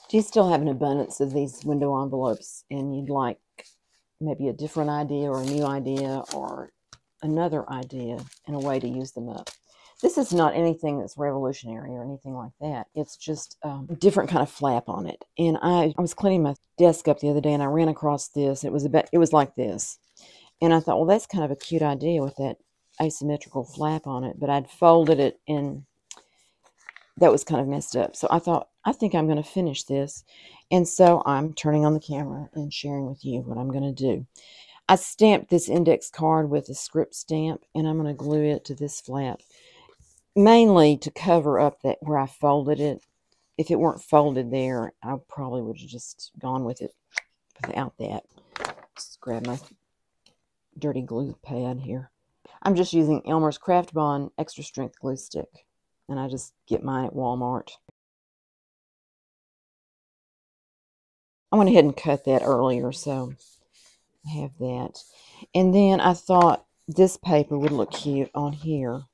Do you still have an abundance of these window envelopes and you'd like maybe a different idea or a new idea or another idea and a way to use them up? This is not anything that's revolutionary or anything like that. It's just a different kind of flap on it. And I was cleaning my desk up the other day and I ran across this. It was like this. And I thought, well, that's kind of a cute idea with that asymmetrical flap on it. But I'd folded it and that was kind of messed up. So I thought, I think I'm going to finish this. And so I'm turning on the camera and sharing with you what I'm going to do. I stamped this index card with a script stamp, and I'm going to glue it to this flap, mainly to cover up that where I folded it. If it weren't folded there, I probably would have just gone with it without that. Just grab my dirty glue pad here. I'm just using Elmer's Craft Bond extra strength glue stick, and I just get mine at Walmart. I went ahead and cut that earlier, so I have that. And then I thought this paper would look cute on here.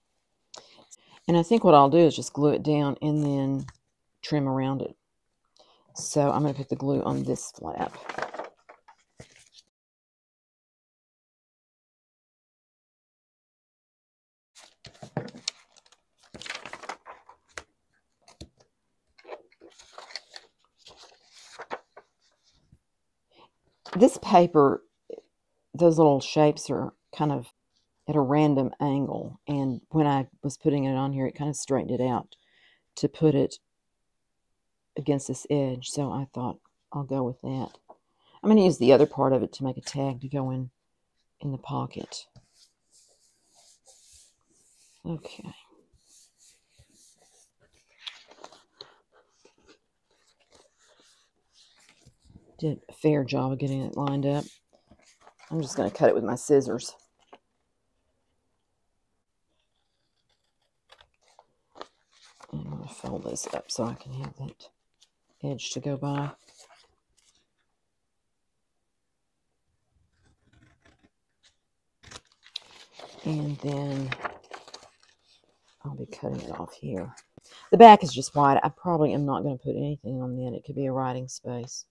And I think what I'll do is just glue it down and then trim around it. So I'm going to put the glue on this flap. This paper, those little shapes are kind of at a random angle. And when I was putting it on here, it kind of straightened it out to put it against this edge. So I thought I'll go with that. I'm going to use the other part of it to make a tag to go in the pocket. Okay. Did a fair job of getting it lined up. I'm just going to cut it with my scissors. And I'm going to fold this up so I can have that edge to go by. And then I'll be cutting it off here. The back is just white. I probably am not going to put anything on that. It could be a writing space.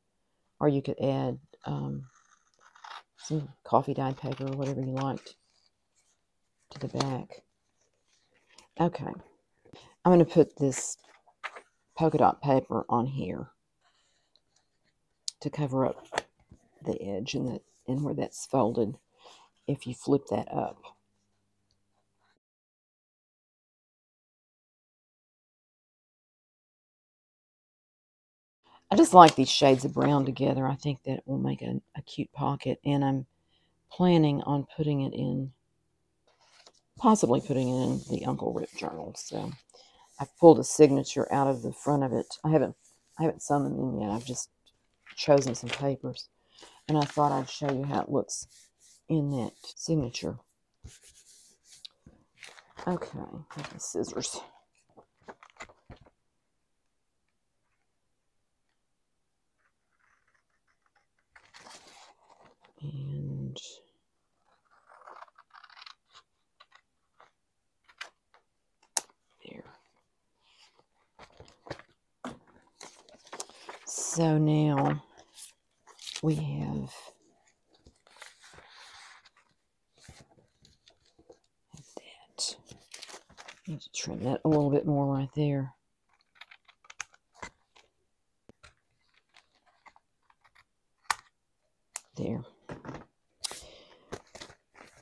Or you could add some coffee dyed paper or whatever you liked to the back. Okay. I'm going to put this polka dot paper on here to cover up the edge and where that's folded if you flip that up. I just like these shades of brown together. I think that will make a cute pocket, and I'm planning on putting it in, possibly putting it in the Uncle Rip journal. So I've pulled a signature out of the front of it. I haven't sewn them in yet. I've just chosen some papers, and I thought I'd show you how it looks in that signature. Okay, the scissors. And there. So now we have that. I need to trim that a little bit more right there. There.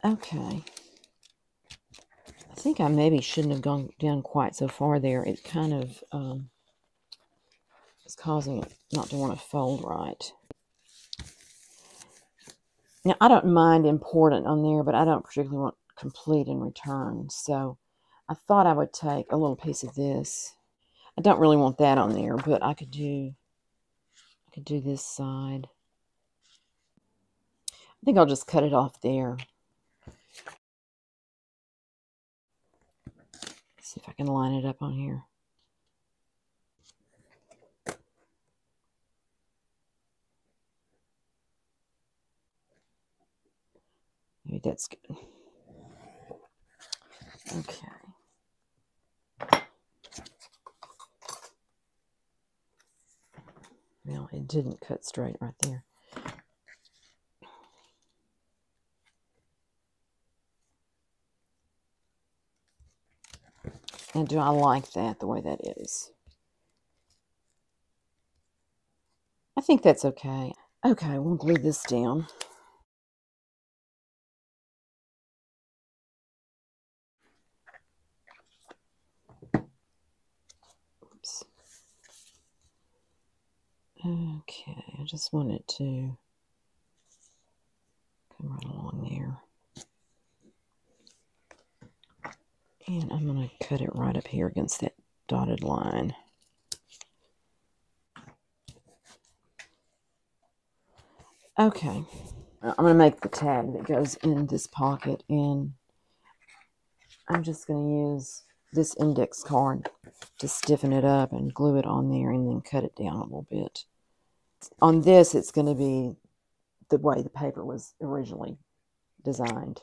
Okay. I think I maybe shouldn't have gone down quite so far there. It kind of is causing it not to want to fold right. Now, I don't mind important on there, but I don't particularly want complete in return. So I thought I would take a little piece of this. I don't really want that on there, but I could do this side. I think I'll just cut it off there. See if I can line it up on here. Maybe that's good. Okay. Well, it didn't cut straight right there. And do I like that, the way that is? I think that's okay. Okay, we'll glue this down. Oops. Okay, I just want it to come right along there. And I'm going to cut it right up here against that dotted line. Okay, I'm going to make the tag that goes in this pocket, and I'm just going to use this index card to stiffen it up and glue it on there and then cut it down a little bit. On this, it's going to be the way the paper was originally designed.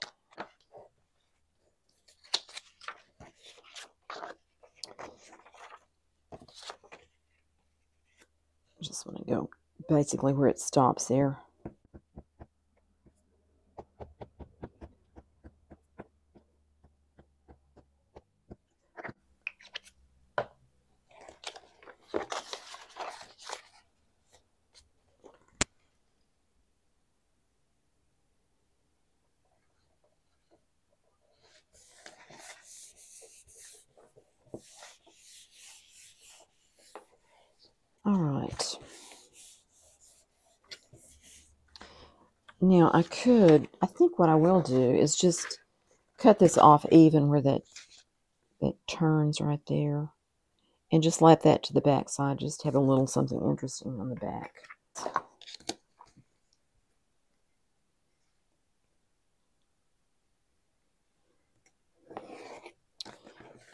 Just want to go basically where it stops there. All right. Now I think what I will do is just cut this off even where that turns right there, and just lap that to the back side. Just have a little something interesting on the back.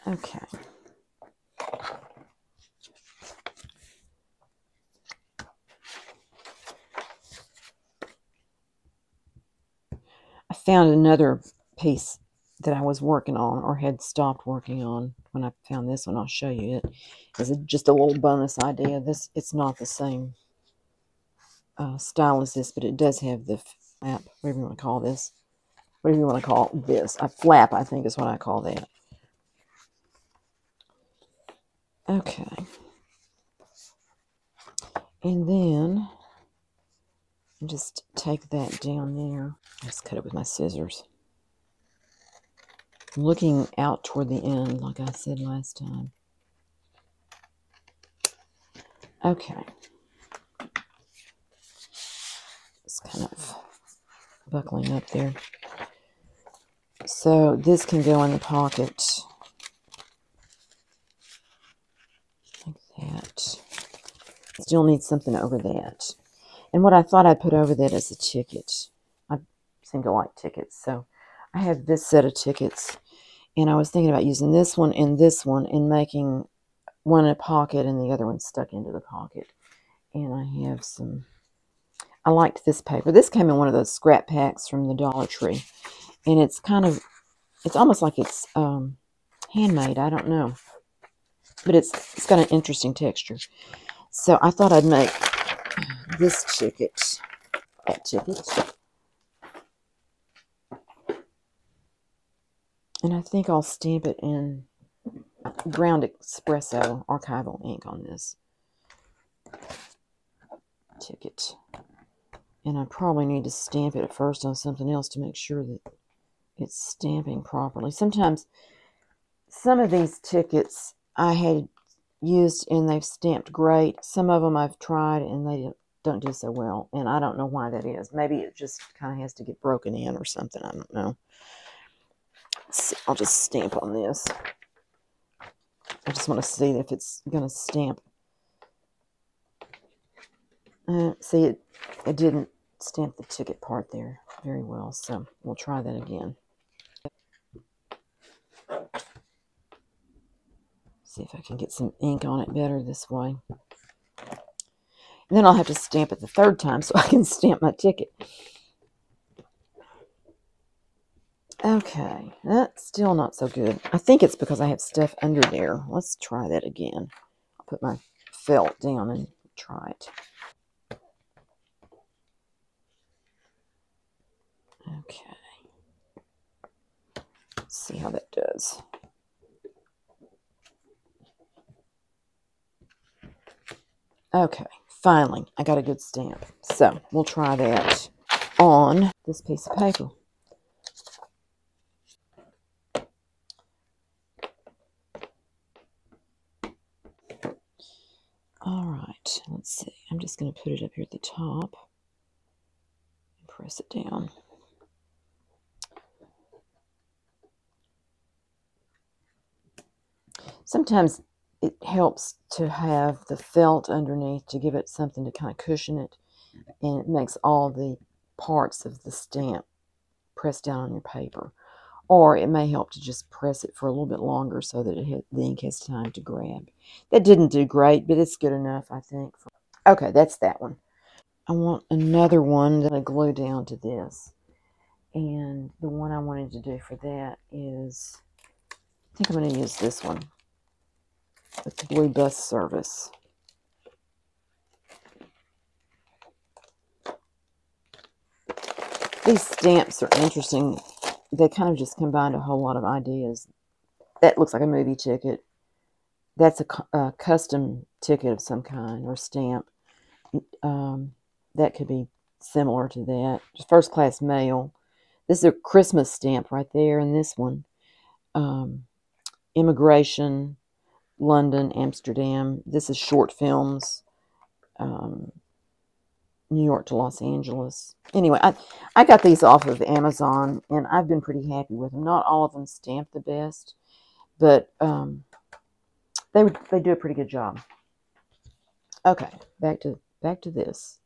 Okay. I found another piece that I was working on, or had stopped working on when I found this one. I'll show you it. It's just a little bonus idea. It's not the same style as this, but it does have the flap, whatever you want to call this. Whatever you want to call this. A flap, I think, is what I call that. Okay. And then just take that down there. Just cut it with my scissors. Looking out toward the end, like I said last time. Okay. It's kind of buckling up there. So this can go in the pocket like that. Still need something over that. And what I thought I'd put over that is a ticket. I seem to like tickets. So I have this set of tickets. And I was thinking about using this one and making one in a pocket and the other one stuck into the pocket. And I have some, I liked this paper. This came in one of those scrap packs from the Dollar Tree. And it's kind of, it's almost like it's handmade. I don't know. But it's got an interesting texture. So I thought I'd make this ticket, that ticket. And I think I'll stamp it in ground espresso archival ink on this ticket. And I probably need to stamp it at first on something else to make sure that it's stamping properly. Sometimes some of these tickets I had used and they've stamped great. Some of them I've tried and they don't do so well. And I don't know why that is. Maybe it just kind of has to get broken in or something. I don't know. I'll just stamp on this. I just want to see if it's going to stamp. See, it didn't stamp the ticket part there very well, so we'll try that again. See if I can get some ink on it better this way. And then I'll have to stamp it the third time so I can stamp my ticket. Okay, that's still not so good. I think it's because I have stuff under there. Let's try that again. I'll put my felt down and try it. Okay. Let's see how that does. Okay, finally, I got a good stamp. So we'll try that on this piece of paper. All right, let's see. I'm just going to put it up here at the top and press it down. Sometimes it helps to have the felt underneath to give it something to kind of cushion it, and it makes all the parts of the stamp press down on your paper. Or it may help to just press it for a little bit longer so that the ink has time to grab. That didn't do great, but it's good enough, I think. Okay, that's that one. I want another one that I glue down to this. And the one I wanted to do for that is, I think I'm going to use this one with the blue bus service. These stamps are interesting. They kind of just combined a whole lot of ideas. That looks like a movie ticket. That's a custom ticket of some kind or stamp. That could be similar to that. Just first class mail. This is a Christmas stamp right there, and this one. Immigration, London, Amsterdam. This is short films. New York to Los Angeles. Anyway, I got these off of Amazon, and I've been pretty happy with them. Not all of them stamp the best, but they do a pretty good job. Okay, back to this,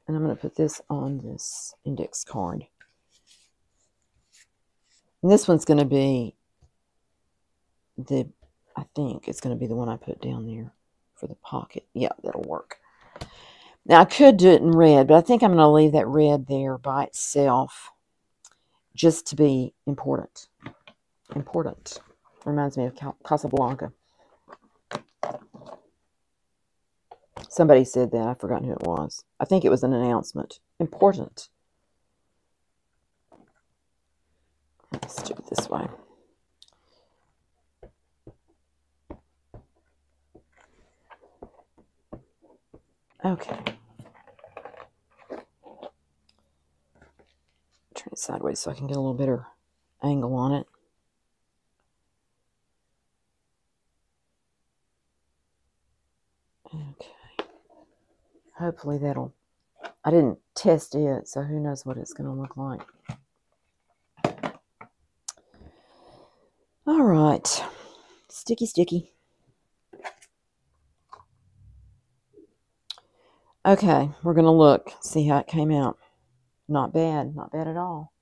and I'm going to put this on this index card. And this one's going to be I think it's going to be the one I put down there for the pocket. Yeah, that'll work. Now, I could do it in red, but I think I'm going to leave that red there by itself just to be important. Important. Reminds me of Casablanca. Somebody said that. I've forgotten who it was. I think it was an announcement. Important. Let's do it this way. Okay. Turn it sideways so I can get a little better angle on it. Okay. Hopefully that'll... I didn't test it, so who knows what it's going to look like. All right. Sticky, sticky. Okay, we're going to look, see how it came out. Not bad. Not bad at all.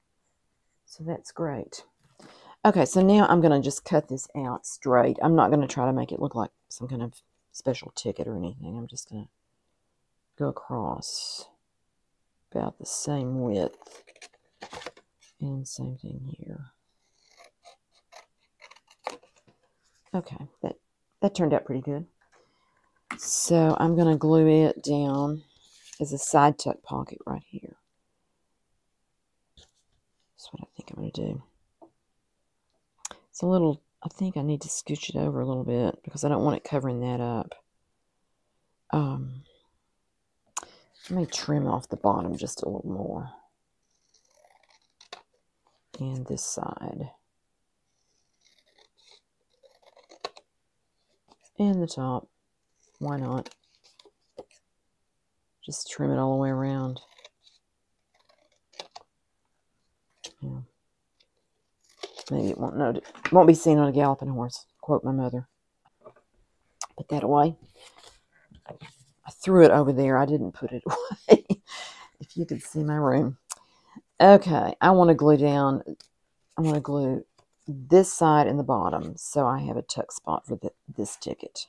So that's great. Okay, so now I'm going to just cut this out straight. I'm not going to try to make it look like some kind of special ticket or anything. I'm just going to go across about the same width. And same thing here. Okay, that turned out pretty good. So I'm going to glue it down as a side tuck pocket right here. That's what I think I'm going to do. It's a little, I think I need to scooch it over a little bit because I don't want it covering that up. Let me trim off the bottom just a little more. And this side. And the top. Why not? Just trim it all the way around. Yeah. Maybe it won't be seen on a galloping horse, quote my mother. Put that away. I threw it over there. I didn't put it away. If you could see my room. Okay, I want to glue this side and the bottom so I have a tuck spot for this ticket.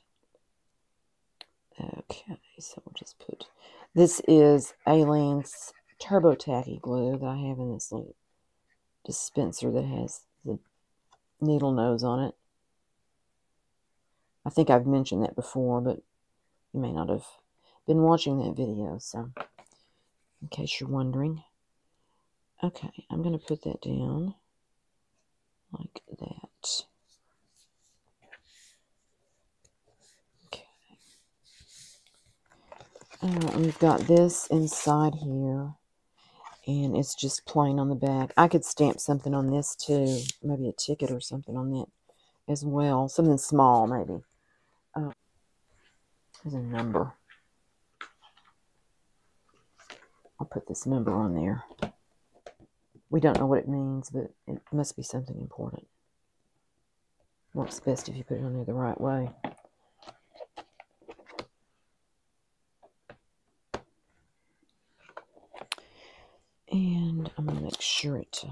Okay, so we'll just put, this is Aleene's Turbo Tacky glue that I have in this little dispenser that has the needle nose on it. I think I've mentioned that before, but you may not have been watching that video, so in case you're wondering. Okay, I'm going to put that down like that. Okay. We've got this inside here, and it's just plain on the back. I could stamp something on this too, maybe a ticket or something on that as well. Something small, maybe. There's a number. I'll put this number on there. We don't know what it means, but it must be something important. Works best if you put it on there the right way. And I'm going to make sure it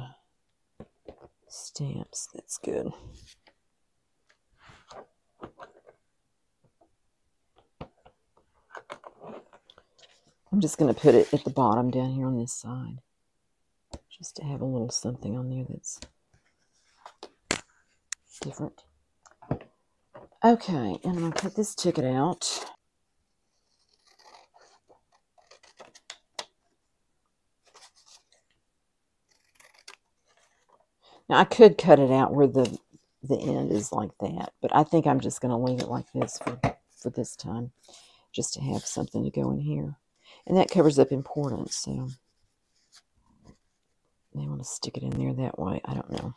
stamps. That's good. I'm just going to put it at the bottom down here on this side, just to have a little something on there that's different. Okay, and I'm going to cut this ticket out. Now, I could cut it out where the end is like that, but I think I'm just going to leave it like this for this time, just to have something to go in here. And that covers up importance, so they want to stick it in there that way. I don't know.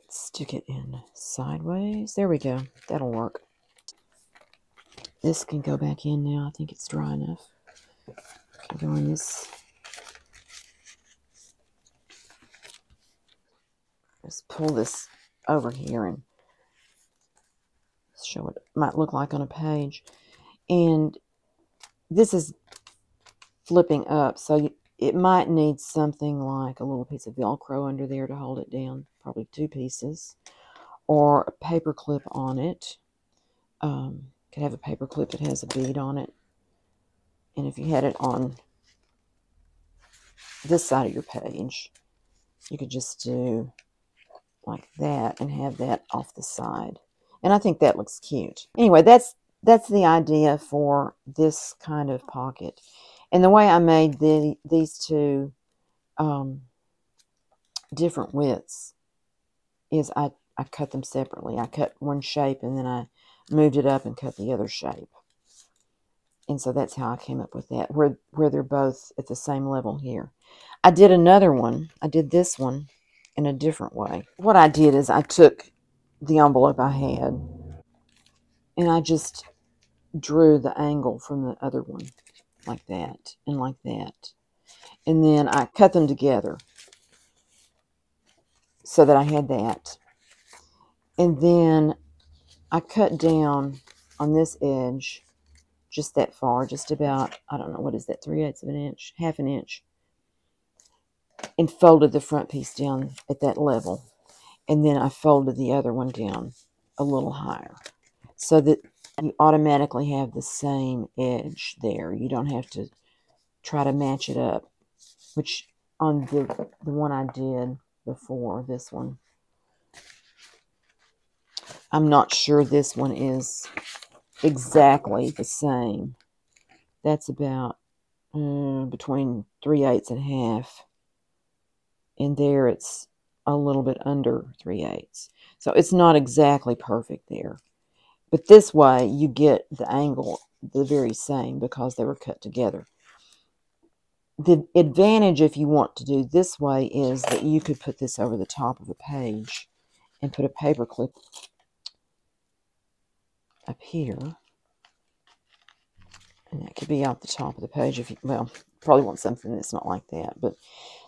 Stick it in sideways. There we go. That'll work. This can go back in now. I think it's dry enough. Can go in this. Just pull this over here and show what it might look like on a page. And this is flipping up, so it might need something like a little piece of Velcro under there to hold it down, probably 2 pieces, or a paper clip on it. Could have a paper clip that has a bead on it. And if you had it on this side of your page, you could just do like that and have that off the side. And I think that looks cute. Anyway, that's the idea for this kind of pocket. And the way I made these two different widths is I cut them separately. I cut one shape and then I moved it up and cut the other shape. And so that's how I came up with that, where they're both at the same level here. I did another one. I did this one in a different way. What I did is I took the envelope I had and I just drew the angle from the other one like that and like that. And then I cut them together so that I had that. And then I cut down on this edge just that far, just about, I don't know, what is that, 3/8 of an inch, half an inch, and folded the front piece down at that level. And then I folded the other one down a little higher so that you automatically have the same edge there. You don't have to try to match it up, which on the one I did before, this one, I'm not sure this one is exactly the same. That's about between 3/8 and half. And there it's a little bit under 3/8. So it's not exactly perfect there. But this way you get the angle the very same because they were cut together. The advantage if you want to do this way is that you could put this over the top of a page and put a paper clip up here. And that could be off the top of the page if you, well, probably want something that's not like that. But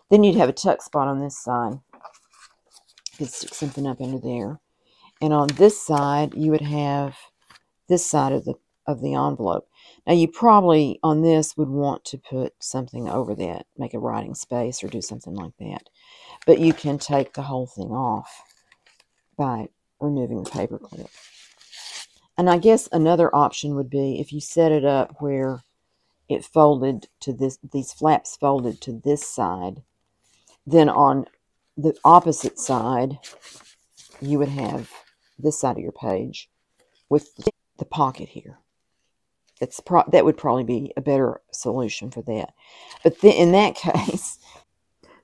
then you'd have a tuck spot on this side. You could stick something up under there. And on this side, you would have this side of the envelope. Now, you probably, on this, would want to put something over that, make a writing space or do something like that. But you can take the whole thing off by removing the paper clip. And I guess another option would be if you set it up where it folded to this, these flaps folded to this side, then on the opposite side, you would have this side of your page with the pocket here. That would probably be a better solution for that. But in that case,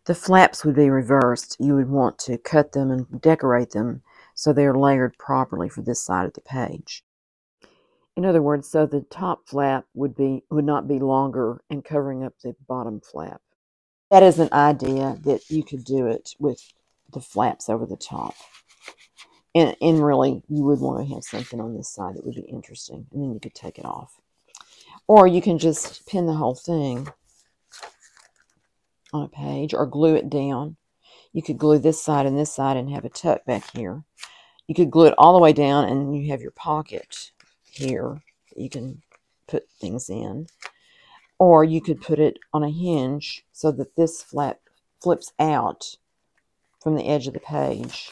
the flaps would be reversed. You would want to cut them and decorate them so they're layered properly for this side of the page. In other words, so the top flap would not be longer and covering up the bottom flap. That is an idea that you could do it with the flaps over the top. And really, you would want to have something on this side that would be interesting, and then you could take it off. Or you can just pin the whole thing on a page or glue it down. You could glue this side and have a tuck back here. You could glue it all the way down, and you have your pocket here that you can put things in. Or you could put it on a hinge so that this flap flips out from the edge of the page.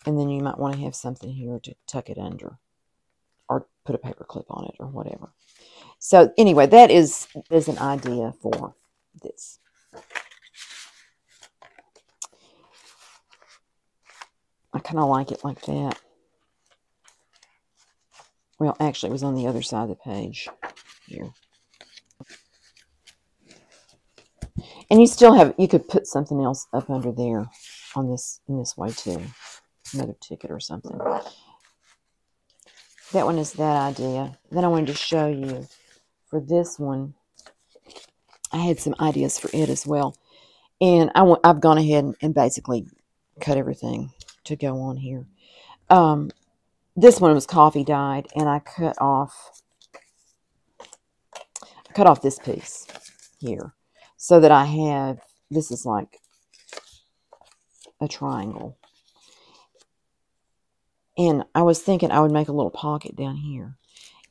And then you might want to have something here to tuck it under, or put a paper clip on it, or whatever. So anyway, that is an idea for this. I kind of like it like that. Well, actually, it was on the other side of the page here. And you could put something else up under there in this way too. Another ticket or something. That one is that idea. Then I wanted to show you for this one, I had some ideas for it as well. And I've gone ahead and basically cut everything to go on here. This one was coffee dyed, and I cut off this piece here so that I have, this is like a triangle. And I was thinking I would make a little pocket down here.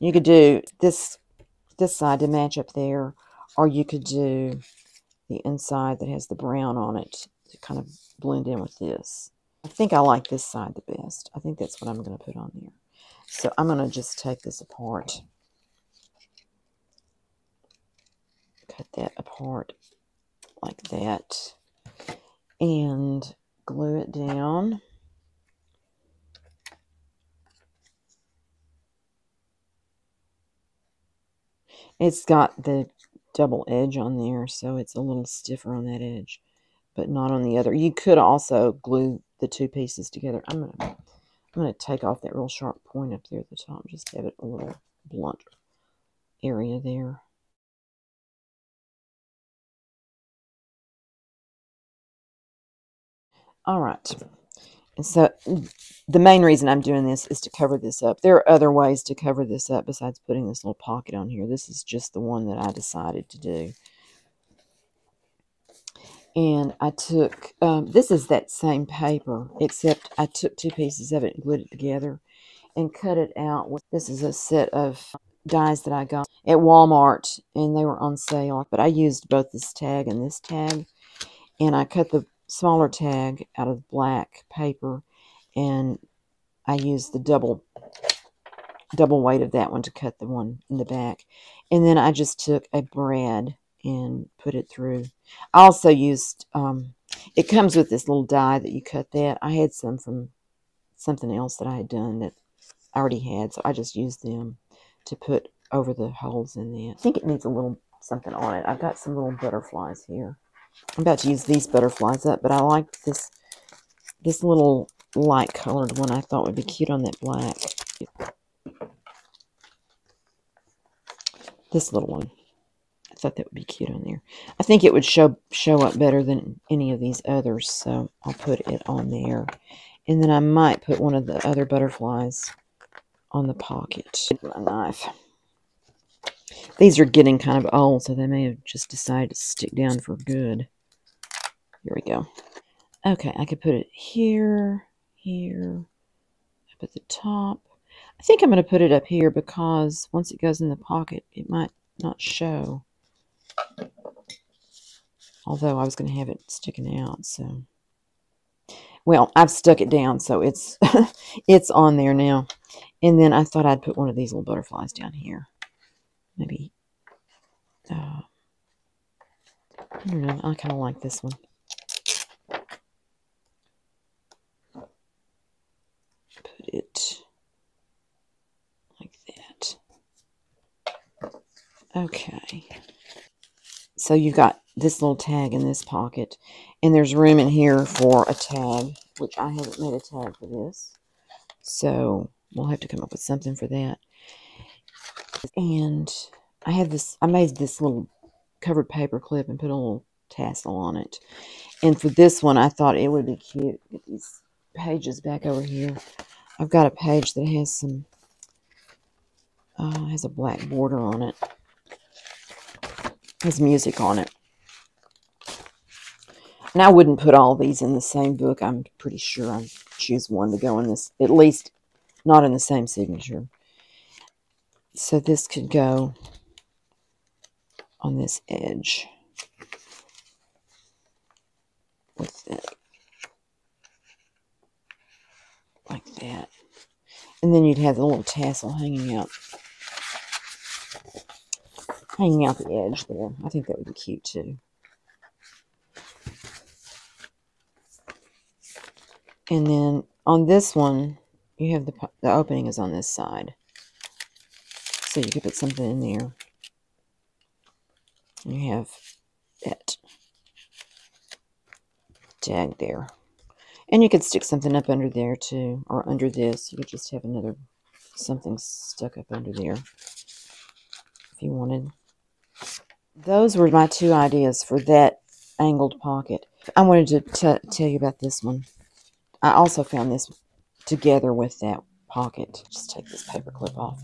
You could do this side to match up there, or you could do the inside that has the brown on it to kind of blend in with this. I think I like this side the best. I think that's what I'm going to put on there. So I'm going to just take this apart. Cut that apart like that. And glue it down. It's got the double edge on there, so it's a little stiffer on that edge, but not on the other. You could also glue the two pieces together. I'm gonna take off that real sharp point up there at the top, just have it a little blunt area there. All right. And so the main reason I'm doing this is to cover this up. There are other ways to cover this up besides putting this little pocket on here. This is just the one that I decided to do. And I took, this is that same paper, except I took two pieces of it and glued it together and cut it out. This is a set of dies that I got at Walmart, and they were on sale. But I used both this tag and this tag, and I cut the smaller tag out of black paper, and I used the double weight of that one to cut the one in the back. And then I just took a brad and put it through. I also used, it comes with this little die that you cut that. I had some from something else that I had done that I already had, so I just used them to put over the holes in there. I think it needs a little something on it. I've got some little butterflies here. I'm about to use these butterflies up, but I like this little light colored one I thought would be cute on that black. This little one. I thought that would be cute on there. I think it would show up better than any of these others, so I'll put it on there. And then I might put one of the other butterflies on the pocket. My knife. These are getting kind of old, so they may have just decided to stick down for good. Here we go. Okay, I could put it here, here, up at the top. I think I'm going to put it up here because once it goes in the pocket, it might not show. Although I was going to have it sticking out, so. Well, I've stuck it down, so it's it's on there now. And then I thought I'd put one of these little butterflies down here. Maybe, I don't know, I kind of like this one. Put it like that. Okay. So you've got this little tag in this pocket, and there's room in here for a tag, which I haven't made a tag for this. So we'll have to come up with something for that. And I made this little covered paper clip and put a little tassel on it. And for this one, I thought it would be cute. Get these pages back over here. I've got a page that has some, has a black border on it. Has music on it. And I wouldn't put all these in the same book. I'm pretty sure I'd choose one to go in this, at least not in the same signature. So this could go on this edge with it, like that. And then you'd have the little tassel hanging out the edge there. I think that would be cute too. And then on this one, you have the opening is on this side. So you could put something in there. And you have that tag there. And you could stick something up under there too, or under this. You could just have another something stuck up under there if you wanted. Those were my two ideas for that angled pocket. I wanted to tell you about this one. I also found this together with that pocket. Just take this paper clip off.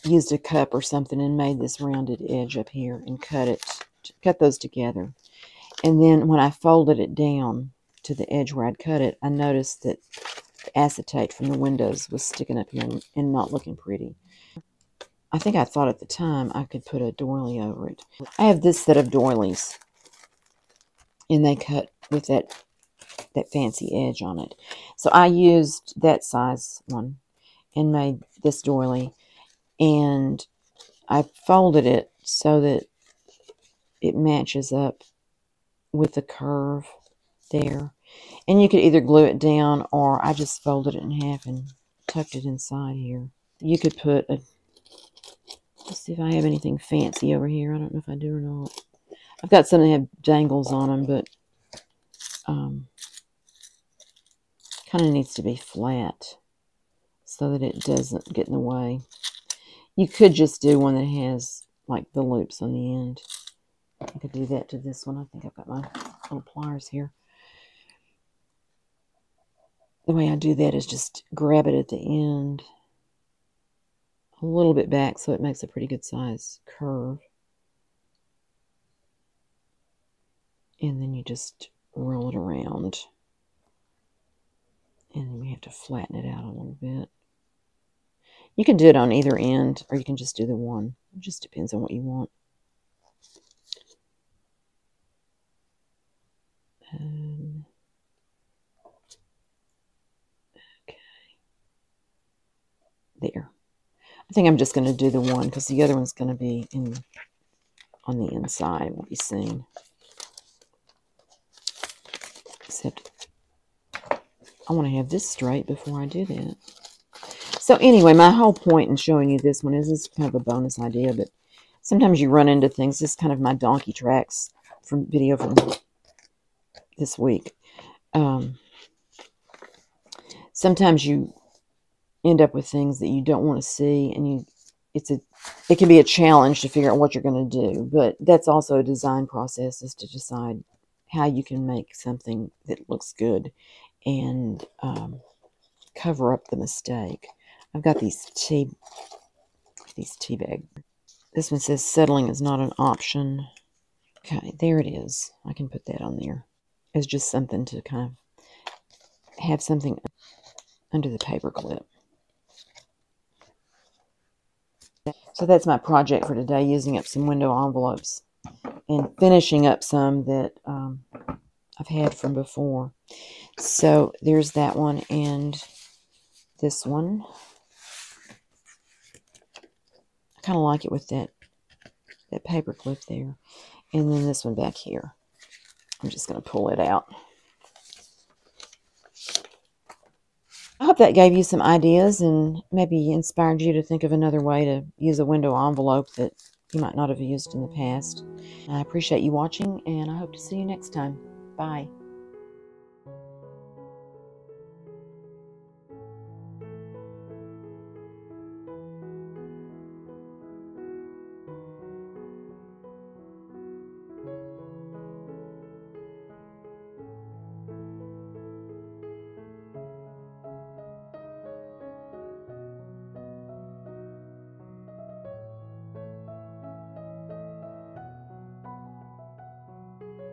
Used a cup or something and made this rounded edge up here and cut those together. And then when I folded it down to the edge where I'd cut it, I noticed that the acetate from the windows was sticking up here and not looking pretty. I think I thought at the time I could put a doily over it. I have this set of doilies, and they cut with that fancy edge on it. So I used that size one and made this doily, and I folded it so that it matches up with the curve there. And you could either glue it down, or I just folded it in half and tucked it inside here. You could put a, let's see if I have anything fancy over here. I don't know if I do or not. I've got some that have dangles on them, but kind of needs to be flat so that it doesn't get in the way. You could just do one that has like the loops on the end. I could do that to this one. I think I've got my little pliers here. The way I do that is just grab it at the end a little bit back so it makes a pretty good size curve. And then you just roll it around. And then we have to flatten it out a little bit. You can do it on either end, or you can just do the one. It just depends on what you want. Okay. There. I think I'm just going to do the one because the other one's going to be on the inside. It won't be seen. Except I want to have this straight before I do that. So anyway, my whole point in showing you this one is kind of a bonus idea, but sometimes you run into things. This is kind of my donkey tracks video from this week. Sometimes you end up with things that you don't want to see, and it can be a challenge to figure out what you're going to do. But that's also a design process, is to decide how you can make something that looks good and cover up the mistake. I've got these tea bags. This one says settling is not an option. Okay, there it is. I can put that on there. It's just something to kind of have something under the paper clip. So that's my project for today, using up some window envelopes and finishing up some that I've had from before. So there's that one and this one. I kind of like it with that paper clip there. And then this one back here. I'm just going to pull it out. I hope that gave you some ideas and maybe inspired you to think of another way to use a window envelope that you might not have used in the past. I appreciate you watching, and I hope to see you next time. Bye.